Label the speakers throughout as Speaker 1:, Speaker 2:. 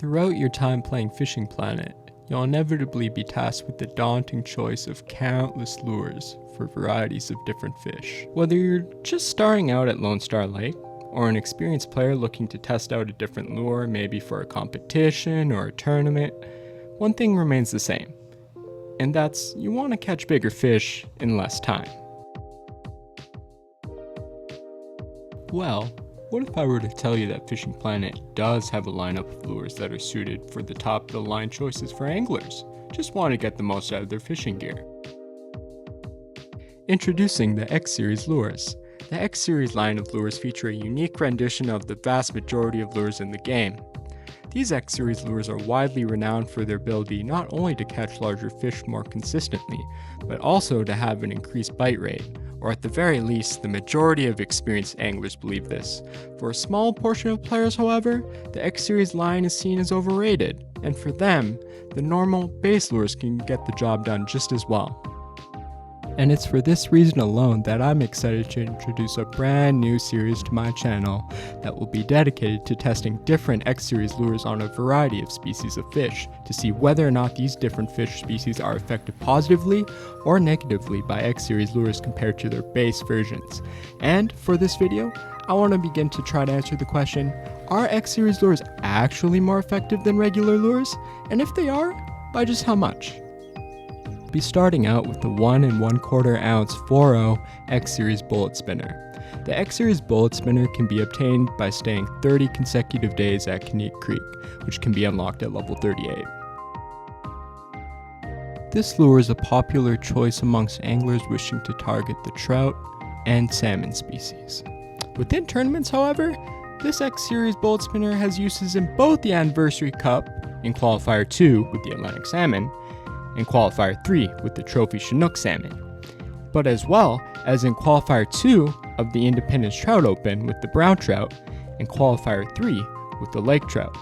Speaker 1: Throughout your time playing Fishing Planet, you'll inevitably be tasked with the daunting choice of countless lures for varieties of different fish. Whether you're just starting out at Lone Star Lake, or an experienced player looking to test out a different lure, maybe for a competition or a tournament, one thing remains the same, and that's you want to catch bigger fish in less time. Well, what if I were to tell you that Fishing Planet does have a lineup of lures that are suited for the top-of-the-line choices for anglers just want to get the most out of their fishing gear? Introducing the X-Series lures. The X-Series line of lures feature a unique rendition of the vast majority of lures in the game. These X-Series lures are widely renowned for their ability not only to catch larger fish more consistently, but also to have an increased bite rate, or at the very least, the majority of experienced anglers believe this. For a small portion of players, however, the X-Series line is seen as overrated, and for them, the normal base lures can get the job done just as well. And it's for this reason alone that I'm excited to introduce a brand new series to my channel that will be dedicated to testing different X-Series lures on a variety of species of fish to see whether or not these different fish species are affected positively or negatively by X-Series lures compared to their base versions. And for this video, I want to begin to try to answer the question, are X-Series lures actually more effective than regular lures? And if they are, by just how much? Be starting out with the 1 1/4 ounce 4.0 X-Series bullet spinner. The X-Series bullet spinner can be obtained by staying 30 consecutive days at Canute Creek, which can be unlocked at level 38. This lure is a popular choice amongst anglers wishing to target the trout and salmon species. Within tournaments, however, this X-Series bullet spinner has uses in both the Anniversary Cup, in Qualifier 2 with the Atlantic salmon, in Qualifier 3 with the Trophy Chinook salmon, but as well as in Qualifier 2 of the Independence Trout Open with the brown trout, and Qualifier 3 with the lake trout.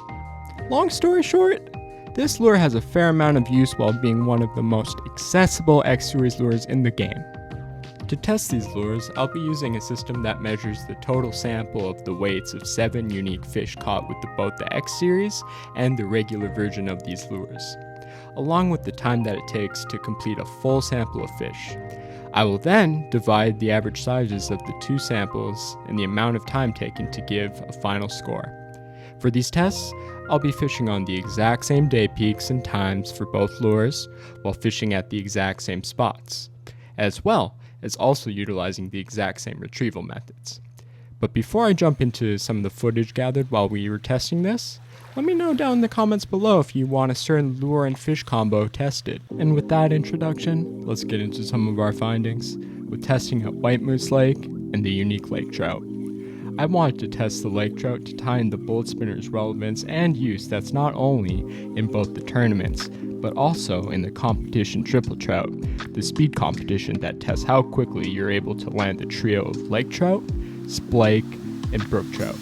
Speaker 1: Long story short, this lure has a fair amount of use while being one of the most accessible X-Series lures in the game. To test these lures, I'll be using a system that measures the total sample of the weights of 7 unique fish caught with both the X-Series and the regular version of these lures, along with the time that it takes to complete a full sample of fish. I will then divide the average sizes of the two samples and the amount of time taken to give a final score. For these tests, I'll be fishing on the exact same day peaks and times for both lures while fishing at the exact same spots, as well as also utilizing the exact same retrieval methods. But before I jump into some of the footage gathered while we were testing this, let me know down in the comments below if you want a certain lure and fish combo tested. And with that introduction, let's get into some of our findings with testing at White Moose Lake and the unique lake trout. I wanted to test the lake trout to tie in the bullet spinner's relevance and use that's not only in both the tournaments, but also in the competition triple trout, the speed competition that tests how quickly you're able to land the trio of lake trout, splake, and brook trout.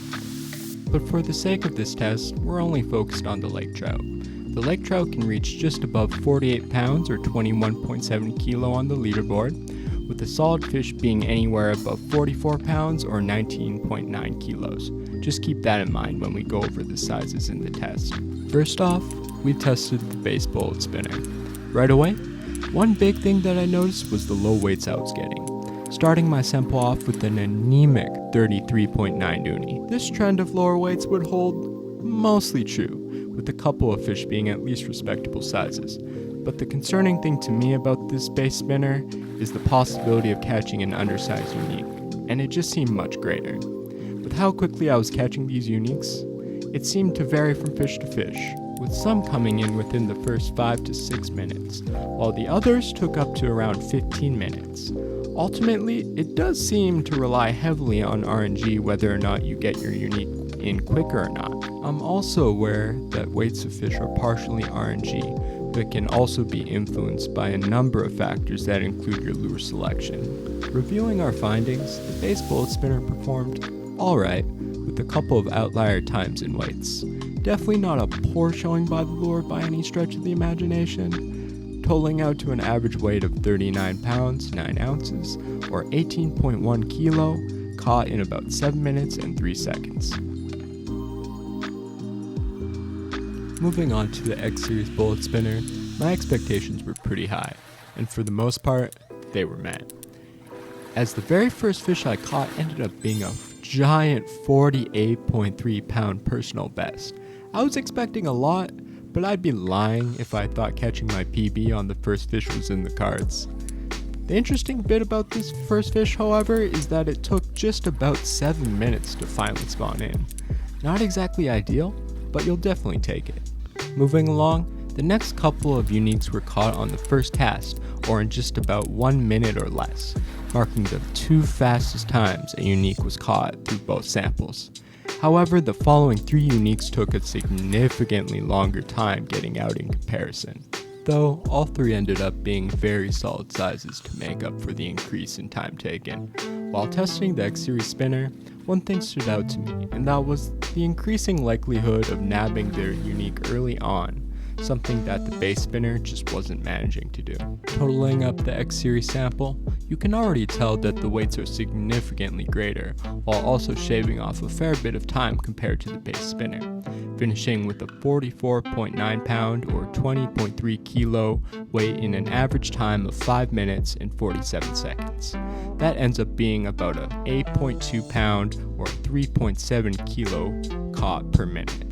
Speaker 1: But for the sake of this test, we're only focused on the lake trout. The lake trout can reach just above 48 pounds or 21.7 kilo on the leaderboard, with the solid fish being anywhere above 44 pounds or 19.9 kilos. Just keep that in mind when we go over the sizes in the test. First off, we tested the base bullet spinner. Right away, one big thing that I noticed was the low weights I was getting. Starting my sample off with an anemic 33.9 uni. This trend of lower weights would hold mostly true, with a couple of fish being at least respectable sizes. But the concerning thing to me about this base spinner is the possibility of catching an undersized unique, and it just seemed much greater. With how quickly I was catching these uniques, it seemed to vary from fish to fish, with some coming in within the first 5 to 6 minutes, while the others took up to around 15 minutes. Ultimately, it does seem to rely heavily on RNG whether or not you get your unique in quicker or not. I'm also aware that weights of fish are partially RNG, but can also be influenced by a number of factors that include your lure selection. Reviewing our findings, the base bullet spinner performed alright, with a couple of outlier times and weights. Definitely not a poor showing by the lure by any stretch of the imagination, totaling out to an average weight of 39 pounds, 9 ounces, or 18.1 kilo, caught in about 7 minutes and 3 seconds. Moving on to the X Series bullet spinner, my expectations were pretty high, and for the most part, they were met. As the very first fish I caught ended up being a giant 48.3 pound personal best. I was expecting a lot, but I'd be lying if I thought catching my PB on the first fish was in the cards. The interesting bit about this first fish, however, is that it took just about 7 minutes to finally spawn in. Not exactly ideal, but you'll definitely take it. Moving along, the next couple of uniques were caught on the first cast, or in just about 1 minute or less, marking the 2 fastest times a unique was caught through both samples. However, the following 3 uniques took a significantly longer time getting out in comparison, though all 3 ended up being very solid sizes to make up for the increase in time taken. While testing the X Series spinner, one thing stood out to me, and that was the increasing likelihood of nabbing their unique early on, something that the base spinner just wasn't managing to do. Totaling up the X Series sample, you can already tell that the weights are significantly greater, while also shaving off a fair bit of time compared to the base spinner, finishing with a 44.9 pound or 20.3 kilo weight in an average time of 5 minutes and 47 seconds. That ends up being about a 8.2 pound or 3.7 kilo caught per minute.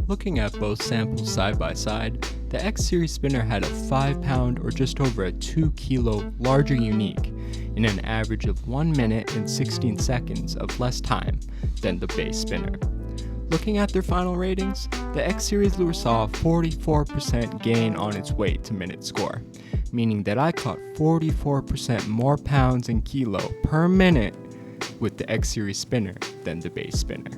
Speaker 1: Looking at both samples side by side, the X Series spinner had a 5 pound or just over a 2 kilo larger unique in an average of 1 minute and 16 seconds of less time than the base spinner. Looking at their final ratings, the X Series lure saw a 44% gain on its weight to minute score, meaning that I caught 44% more pounds and kilo per minute with the X Series spinner than the base spinner.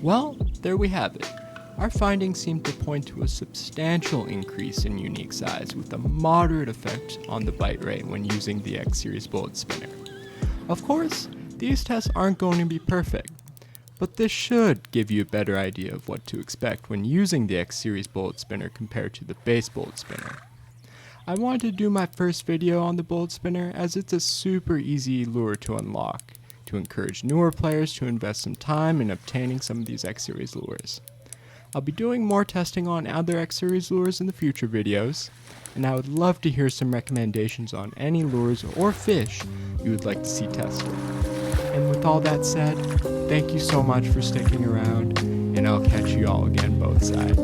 Speaker 1: Well, there we have it. Our findings seem to point to a substantial increase in unique size with a moderate effect on the bite rate when using the X Series bullet spinner. Of course, these tests aren't going to be perfect, but this should give you a better idea of what to expect when using the X Series bullet spinner compared to the base bullet spinner. I wanted to do my first video on the bullet spinner as it's a super easy lure to unlock, to encourage newer players to invest some time in obtaining some of these X Series lures. I'll be doing more testing on other X Series lures in the future videos, and I would love to hear some recommendations on any lures or fish you would like to see tested. And with all that said, thank you so much for sticking around, and I'll catch you all again both sides.